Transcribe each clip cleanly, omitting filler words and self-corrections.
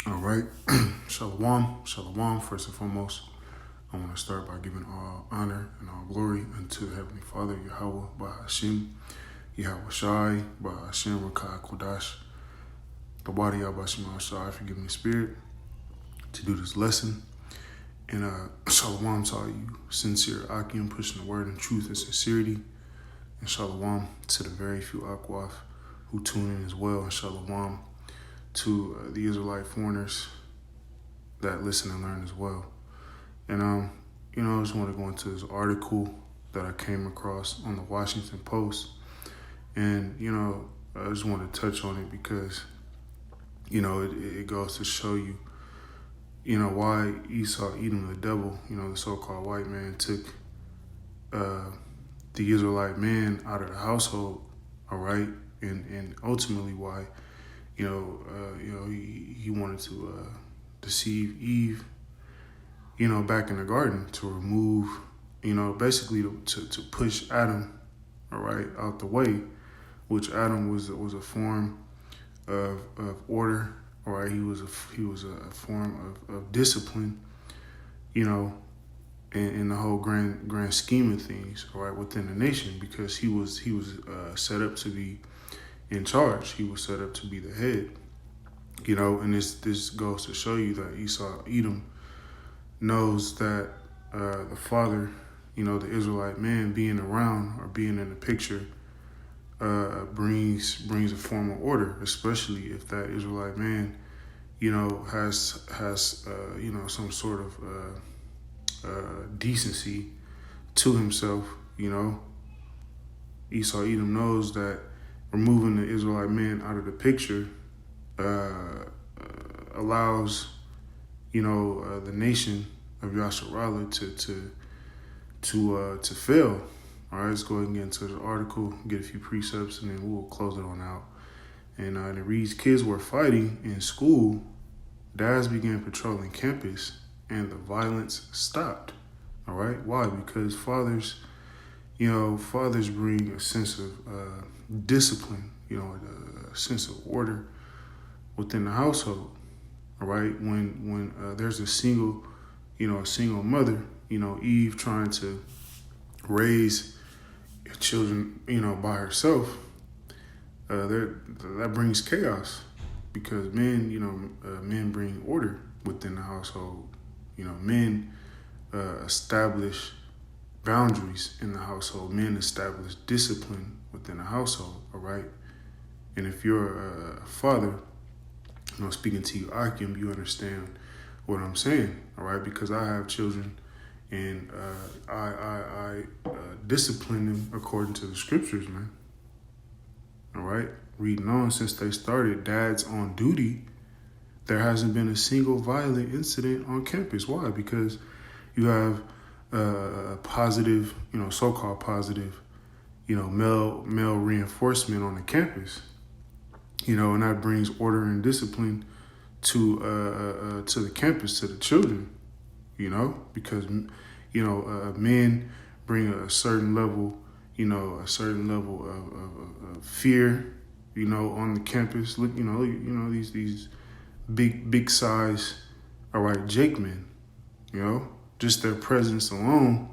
All right. Shalom. Shalom. First and foremost, I want to start by giving all honor and all glory unto the Heavenly Father, Yahweh, by Hashem, Yahweh Shai, by Hashem, Rakai Kodash, the body of Hashem Shai, for giving me spirit to do this lesson. And shalom to all you sincere Akim, pushing the word in truth and sincerity. And shalom to the very few Akwaf who tune in as well. And shalom to the Israelite foreigners that listen and learn as well. And, I just want to go into this article that I came across on the Washington Post. And, I just want to touch on it because, it goes to show you, why Esau, Edom, the devil, the so-called white man, took the Israelite man out of the household, all right? And ultimately why, he wanted to deceive Eve, back in the garden to remove, basically to push Adam, all right, out the way, which Adam was a form of order, all right. He was a form of discipline, in the whole grand scheme of things, all right, within the nation, because he was set up to be in charge. He was set up to be the head, and this goes to show you that Esau, Edom, knows that the father, the Israelite man being around or being in the picture brings a form of order, especially if that Israelite man, has some sort of decency to himself. Esau, Edom knows that removing the Israelite man out of the picture allows, the nation of Yasharallah to fail. All right, let's go ahead and get into the article, get a few precepts, and then we'll close it on out. And it reads, kids were fighting in school. Dads began patrolling campus, and the violence stopped. All right, why? Because fathers bring a sense of discipline, a sense of order within the household. All right, when there's a single mother, Eve trying to raise children, by herself, that brings chaos, because men bring order within the household. Men establish boundaries in the household. Men establish discipline within the household, all right? And if you're a father, speaking to you, Akim, you understand what I'm saying, all right? Because I have children, and I discipline them according to the scriptures, man. All right? Reading on, since they started dads on duty, there hasn't been a single violent incident on campus. Why? Because you have a positive, so-called positive, male reinforcement on the campus, and that brings order and discipline to the campus, to the children, because men bring a certain level, of fear, on the campus. Look, these big size, all right, Jake men, just their presence alone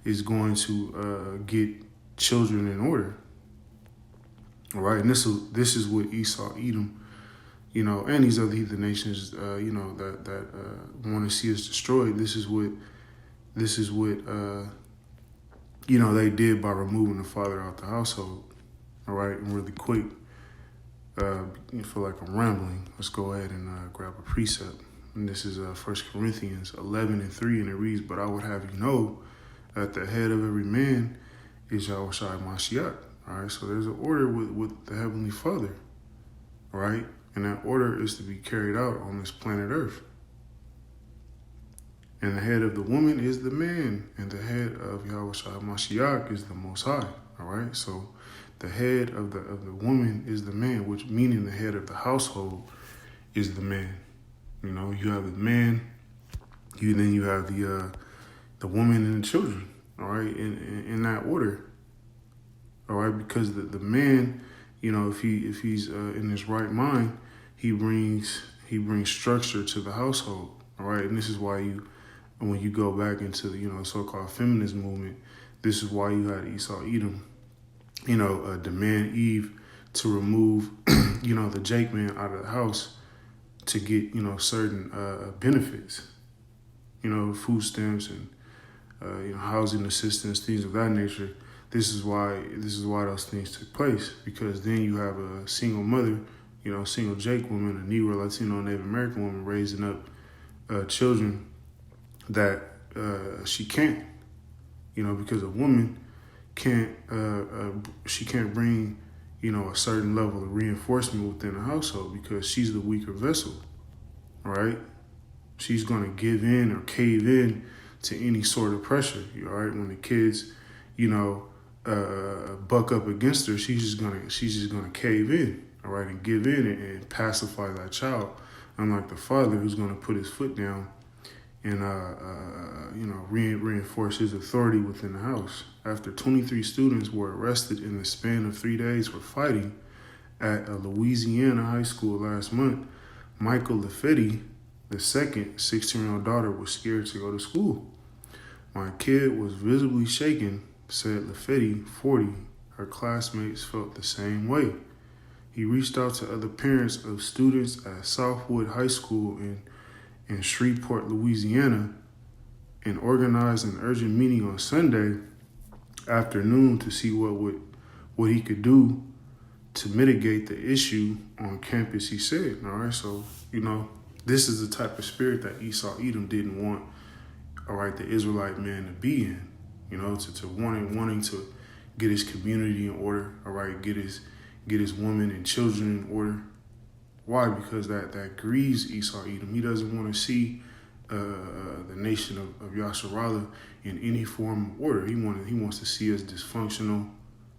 is going to get children in order. All right, and this is what Esau, Edom, and these other heathen nations, that want to see us destroyed. This is what they did by removing the father out the household. All right, and really quick, you feel like I'm rambling. Let's go ahead and grab a precept. And this is 1 Corinthians 11:3, and it reads, "But I would have you know that the head of every man is Yahweh Shai Mashiach." All right, so there's an order with the Heavenly Father, all right? And that order is to be carried out on this planet Earth. And the head of the woman is the man, and the head of Yahweh Shai Mashiach is the Most High, all right? So the head of the woman is the man, which meaning the head of the household is the man. You have the man, then you have the woman and the children, all right, in that order, all right, because the man, if he's in his right mind, he brings he brings structure to the household. All right, and this is why when you go back into the so-called feminist movement, this is why you had Esau Edom, demand Eve to remove, the Jake man out of the house to get, certain benefits, food stamps and, housing assistance, things of that nature. This is why those things took place, because then you have a single mother, single Jake woman, a Negro, Latino, Native American woman raising up children that she can't, because a woman can't bring, a certain level of reinforcement within the household because she's the weaker vessel, right? She's going to give in or cave in to any sort of pressure, all right? When the kids, buck up against her, she's just gonna cave in, all right, and give in and pacify that child. Unlike the father, who's gonna put his foot down and reinforce his authority within the house. After 23 students were arrested in the span of 3 days for fighting at a Louisiana high school last month, Michael Lafetti, the second 16-year-old daughter, was scared to go to school. My kid was visibly shaken, said Lafetti, 40. Her classmates felt the same way. He reached out to other parents of students at Southwood High School in Shreveport, Louisiana, and organized an urgent meeting on Sunday afternoon to see what he could do to mitigate the issue on campus, he said. All right, so, this is the type of spirit that Esau Edom didn't want, all right, the Israelite man to be in, to wanting to get his community in order, all right, get his women and children in order. Why? Because that grieves Esau Edom. He doesn't want to see the nation of Yasharallah in any form of order. He wants to see us dysfunctional.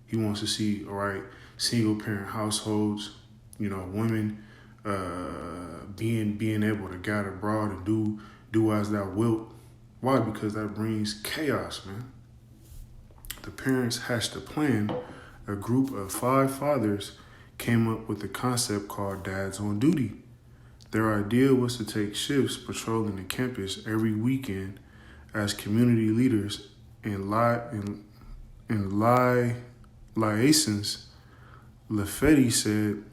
He wants to see, all right, single parent households, women being able to gather abroad and do as thou wilt. Why? Because that brings chaos, man. The parents hatched a plan. A group of 5 fathers came up with a concept called Dads on Duty. Their idea was to take shifts patrolling the campus every weekend as community leaders and liaisons. Lafetti said,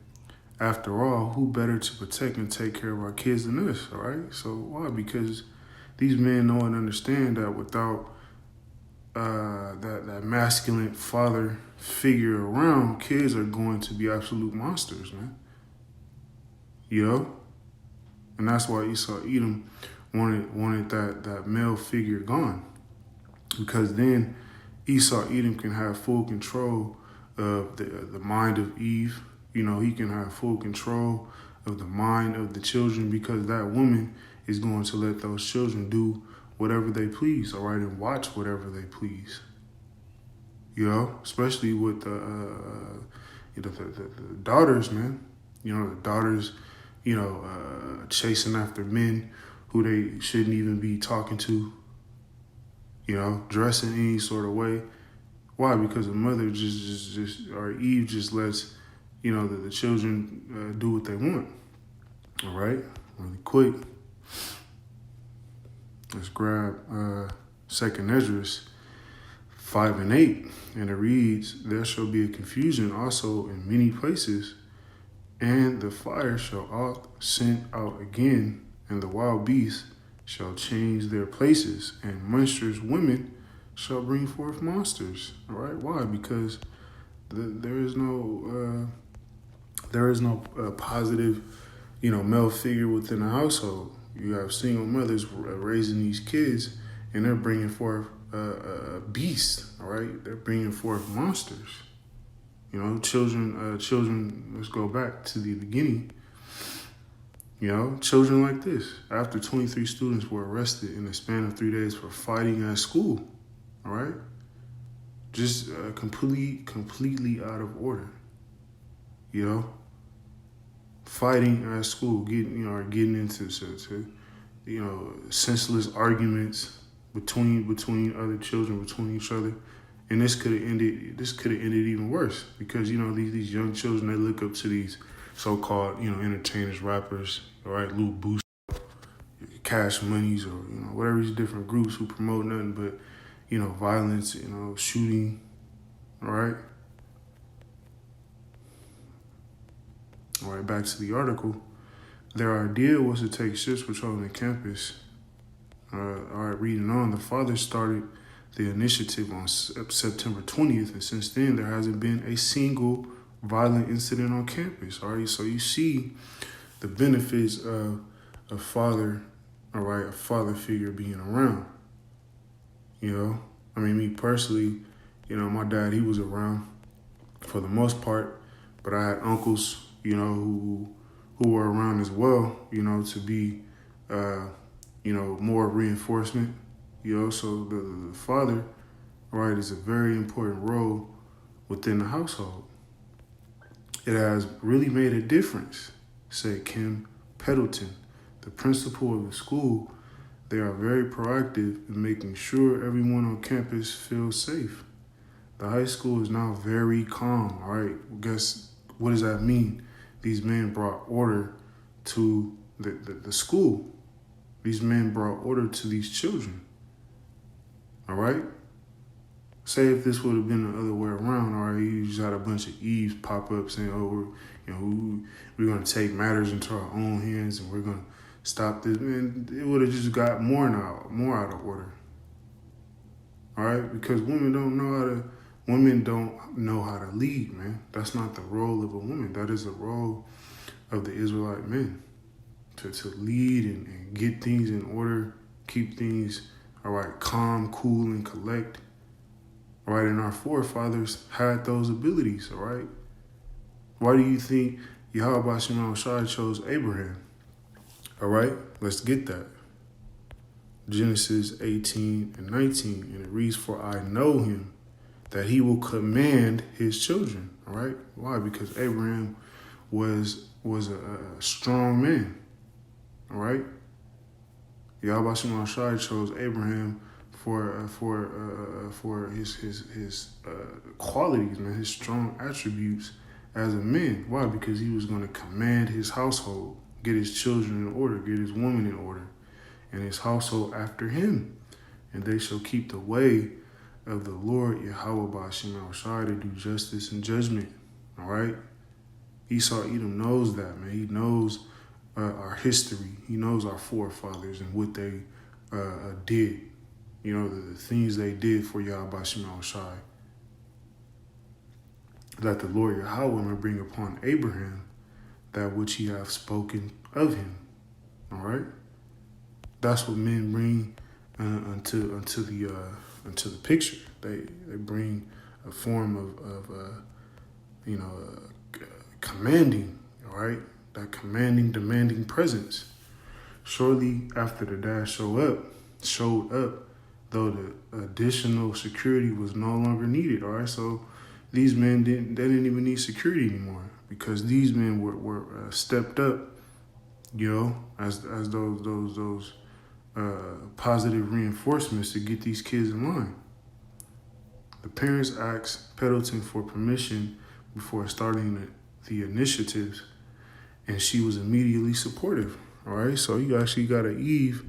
after all, who better to protect and take care of our kids than us, all right? So why? Because these men know and understand that without that masculine father figure around, kids are going to be absolute monsters, man. And that's why Esau Edom wanted that male figure gone, because then Esau Edom can have full control of the mind of Eve. He can have full control of the mind of the children, because that woman is going to let those children do whatever they please, all right, and watch whatever they please. Especially with the daughters, man. The daughters, chasing after men who they shouldn't even be talking to, dressing any sort of way. Why? Because the mother or Eve just lets, the children do what they want. All right, really quick. Let's grab 2nd Esdras 5 and 8, and it reads, there shall be a confusion also in many places, and the fire shall sent out again, and the wild beasts shall change their places, and monstrous women shall bring forth monsters. All right, why? Because there is no positive, male figure within the household. You have single mothers raising these kids, and they're bringing forth beasts, all right? They're bringing forth monsters. Children, let's go back to the beginning. Children like this. After 23 students were arrested in the span of 3 days for fighting at school, all right? Just completely out of order, fighting at school, getting into senseless arguments between other children, between each other, and this could have ended even worse, because these young children, they look up to these so-called, entertainers, rappers, all right, Lil Boost, Cash Monies, or, whatever these different groups who promote nothing but, violence, shooting, all right? All right, back to the article. Their idea was to take ships patrolling the campus. All right, reading on, the father started the initiative on September 20th, and since then there hasn't been a single violent incident on campus. All right, so you see the benefits of a father, all right, a father figure being around. Me personally, my dad, he was around for the most part, but I had uncles, who were around as well, to be, more reinforcement, so the father, right, is a very important role within the household. It has really made a difference, said Kim Peddleton, the principal of the school. They are very proactive in making sure everyone on campus feels safe. The high school is now very calm, all right? Guess, what does that mean? These men brought order to the school. These men brought order to these children, all right? Say if this would have been the other way around, all right, you just had a bunch of Eves pop up saying, we're going to take matters into our own hands and we're going to stop this. Man, it would have just got more out of order, all right? Because women don't know how to lead, man. That's not the role of a woman. That is the role of the Israelite men, to lead and get things in order, keep things, all right, calm, cool, and collect. All right, and our forefathers had those abilities, all right? Why do you think Yahweh Shema Shai chose Abraham? All right, let's get that. Genesis 18 and 19, and it reads, "For I know him, that he will command his children." All right, why? Because Abraham was a strong man. All right, Yahweh Shema Shai chose Abraham for his qualities, man, his strong attributes as a man. Why? Because he was going to command his household, get his children in order, get his woman in order, and his household after him. And they shall keep the way of the Lord Yahweh Ba'Shem Shai to do justice and judgment. All right? Esau Edom knows that, man. He knows our history. He knows our forefathers and what they did. The things they did for Yahweh Ba'Shem Shai. That the Lord Yahweh may bring upon Abraham that which he hath spoken of him. All right? That's what men bring unto the picture. They bring a form of commanding, all right? That commanding, demanding presence. Shortly after the dad showed up, though the additional security was no longer needed, all right? So these men didn't even need security anymore, because these men were stepped up, as those positive reinforcements to get these kids in line. The parents asked Peddleton for permission before starting the initiatives, and she was immediately supportive. All right, so you actually got an Eve,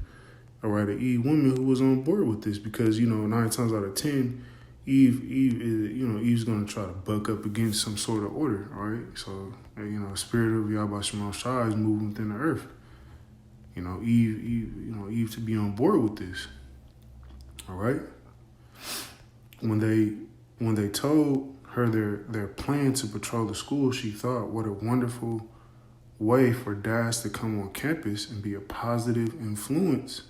all right, an Eve woman who was on board with this, because 9 times out of 10, Eve's gonna try to buck up against some sort of order. All right, so the spirit of Yahweh Shema Shai is moving within the earth. Eve to be on board with this. All right. When they told her their plan to patrol the school, she thought, what a wonderful way for dads to come on campus and be a positive influence,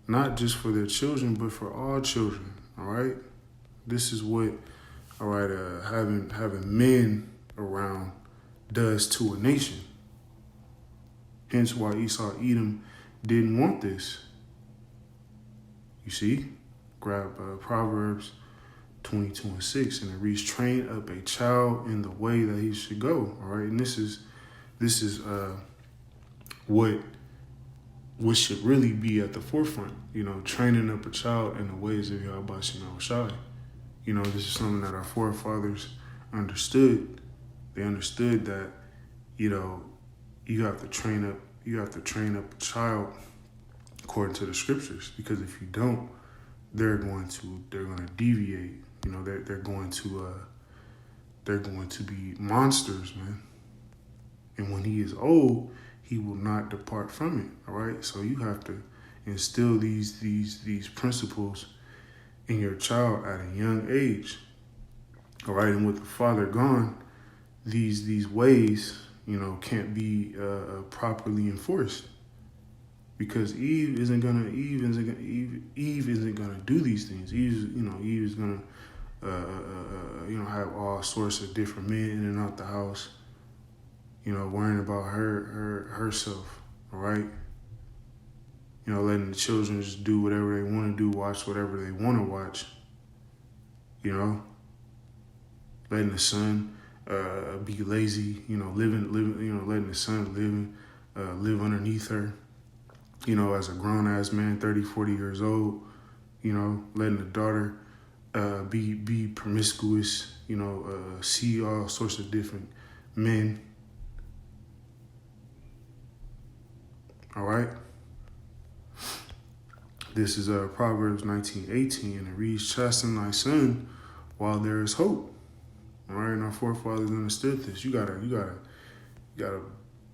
not just for their children, but for all children. All right. This is what, all right, having men around does to a nation. Hence why Esau Edom didn't want this. You see, grab Proverbs 22:6, and it reads, "Train up a child in the way that he should go." All right, and this is what should really be at the forefront. Training up a child in the ways of Yahweh Shema Shai. This is something that our forefathers understood. They understood that, you know, you have to train up a child according to the scriptures, because if you don't, they're going to deviate. You know, they're going to be monsters, man. And when he is old, he will not depart from it. All right. So you have to instill these principles in your child at a young age. All right. And with the father gone, these ways, you know, can't be properly enforced, because Eve isn't gonna do these things. Eve is gonna have all sorts of different men in and out the house, you know, worrying about herself, all right? You know, letting the children just do whatever they want to do, watch whatever they want to watch, you know, letting the son be lazy, you know, letting the son live underneath her, you know, as a grown-ass man, 30, 40 years old, you know, letting the daughter be promiscuous, you know, see all sorts of different men. All right? This is Proverbs 19:18, and it reads, "Chasten thy son while there is hope." All right, and our forefathers understood this. You gotta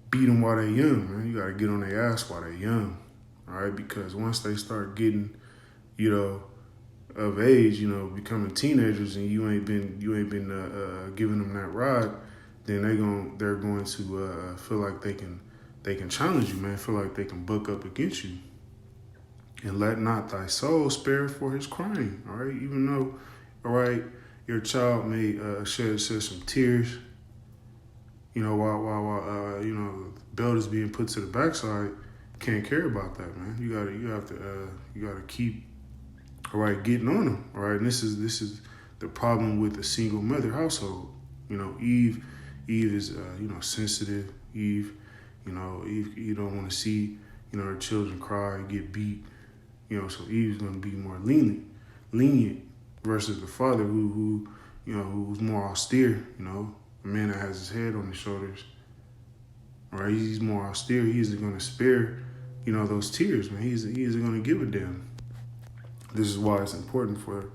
beat them while they're young, man. You gotta get on their ass while they're young. All right, because once they start getting, you know, of age, you know, becoming teenagers, and you ain't been giving them that ride, then they're going to feel like they can challenge you, man. Feel like they can buck up against you. And let not thy soul spare for his crying. All right, even though, all right, your child may shed some tears, you know, while you know, the belt is being put to the backside. Can't care about that, man. You gotta keep, all right, getting on them, all right. And this is the problem with the single mother household. You know, Eve is you know, sensitive. Eve, you don't want to see, you know, her children cry, get beat. You know, so Eve's gonna be more lenient versus the father who who's more austere. You know, a man that has his head on his shoulders. All right, he's more austere. He isn't gonna spare, you know, those tears, man. He isn't gonna give a damn. This is why it's important for,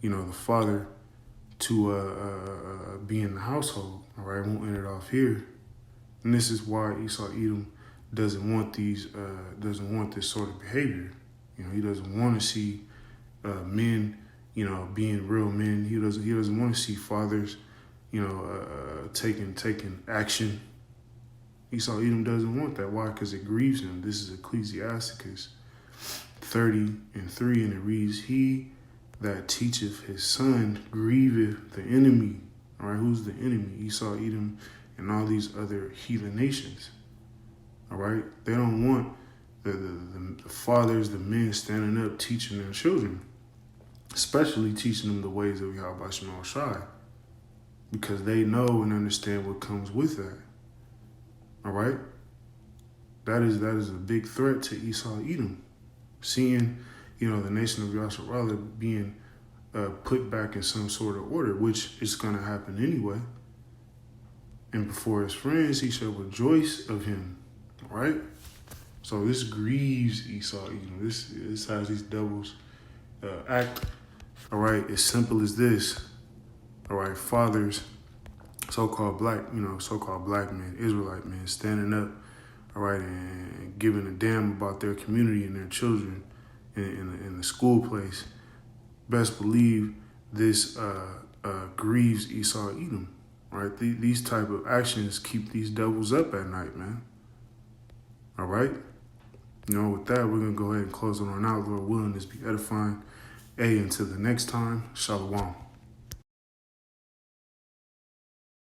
you know, the father to be in the household. All right, I won't end it off here. And this is why Esau Edom doesn't want this sort of behavior. You know, he doesn't want to see men, you know, being real men. He doesn't want to see fathers, you know, taking action. Esau Edom doesn't want that. Why? Because it grieves him. This is Ecclesiasticus 30:3, and it reads, "He that teacheth his son grieveth the enemy." All right, who's the enemy? Esau, Edom, and all these other heathen nations. All right, they don't want the fathers, the men standing up teaching their children, especially teaching them the ways of Yahweh Shema Shai, because they know and understand what comes with that. All right, that is a big threat to Esau Edom, seeing, you know, the nation of Yasharallah being put back in some sort of order, which is going to happen anyway. And before his friends, he shall rejoice of him. All right. So this grieves Esau Edom. This has these devils act. All right, as simple as this. All right, fathers, so-called black men, Israelite men, standing up, all right, and giving a damn about their community and their children in the school place. Best believe this grieves Esau Edom. All right, these type of actions keep these devils up at night, man. All right. You know, with that, we're going to go ahead and close it on out. Lord willing, this be edifying. Until the next time, Shalom.